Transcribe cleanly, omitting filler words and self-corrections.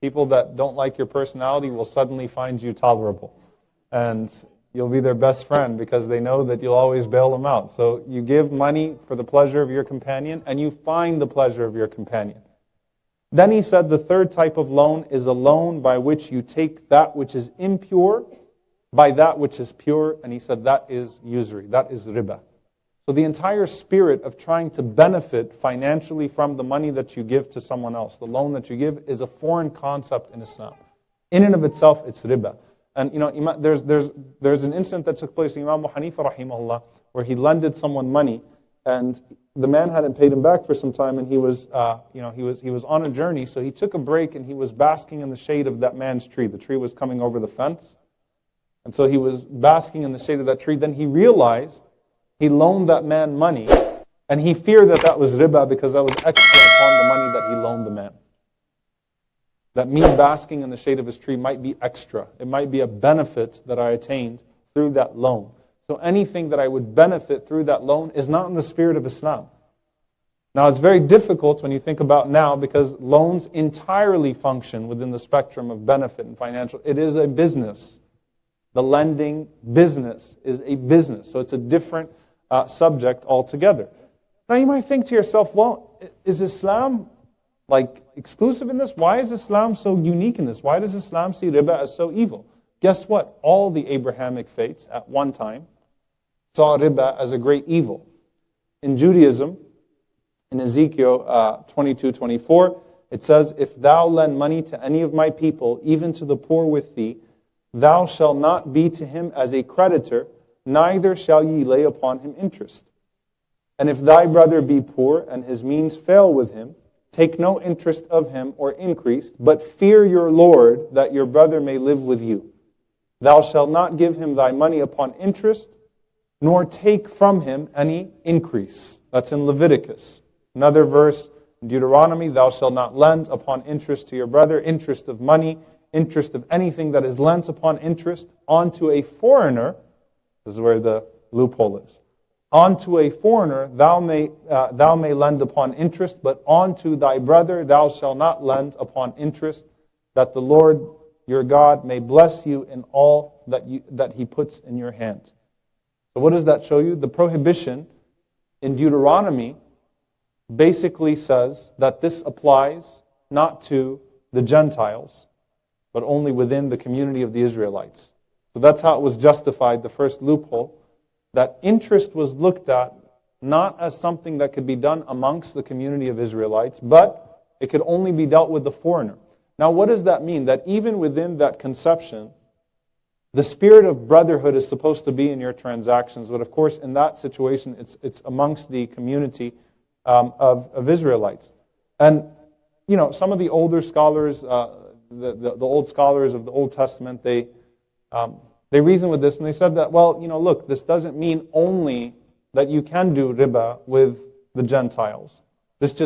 People that don't like your personality will suddenly find you tolerable. And you'll be their best friend because they know that you'll always bail them out. So you give money for the pleasure of your companion, and you find the pleasure of your companion. Then he said the third type of loan is a loan by which you take that which is impure by that which is pure, and he said that is usury, that is riba. So the entire spirit of trying to benefit financially from the money that you give to someone else, the loan that you give, is a foreign concept in Islam. In and of itself, it's riba. And there's an incident that took place in Imam Abu Hanifa rahimahullah, where he lended someone money, and the man hadn't paid him back for some time, and he was on a journey, so he took a break and he was basking in the shade of that man's tree. The tree was coming over the fence, and so he was basking in the shade of that tree. Then he realized he loaned that man money, and he feared that that was riba because that was extra upon the money that he loaned the man. That me basking in the shade of his tree might be extra. It might be a benefit that I attained through that loan. So anything that I would benefit through that loan is not in the spirit of Islam. Now it's very difficult when you think about now, because loans entirely function within the spectrum of benefit and financial. It is a business. The lending business is a business. So it's a different subject altogether. Now you might think to yourself, well, is Islam exclusive in this? Why is Islam so unique in this? Why does Islam see riba as so evil? Guess what? All the Abrahamic faiths at one time saw riba as a great evil. In Judaism, in Ezekiel 22:24, it says, "If thou lend money to any of my people, even to the poor with thee, thou shalt not be to him as a creditor, neither shall ye lay upon him interest. And if thy brother be poor, and his means fail with him, take no interest of him or increase, but fear your Lord, that your brother may live with you. Thou shalt not give him thy money upon interest, nor take from him any increase." That's in Leviticus. Another verse, in Deuteronomy, "Thou shalt not lend upon interest to your brother, interest of money, interest of anything that is lent upon interest, onto a foreigner." This is where the loophole is. "Unto a foreigner thou may lend upon interest, but unto thy brother thou shalt not lend upon interest, that the Lord your God may bless you in all that he puts in your hand." So what does that show you? The prohibition in Deuteronomy basically says that this applies not to the Gentiles, but only within the community of the Israelites. So that's how it was justified, the first loophole, that interest was looked at not as something that could be done amongst the community of Israelites, but it could only be dealt with the foreigner. Now what does that mean? That even within that conception, the spirit of brotherhood is supposed to be in your transactions, but of course in that situation it's amongst the community of Israelites. And some of the older scholars, the old scholars of the Old Testament, they reasoned with this, and they said that, well, look, this doesn't mean only that you can do riba with the Gentiles. This just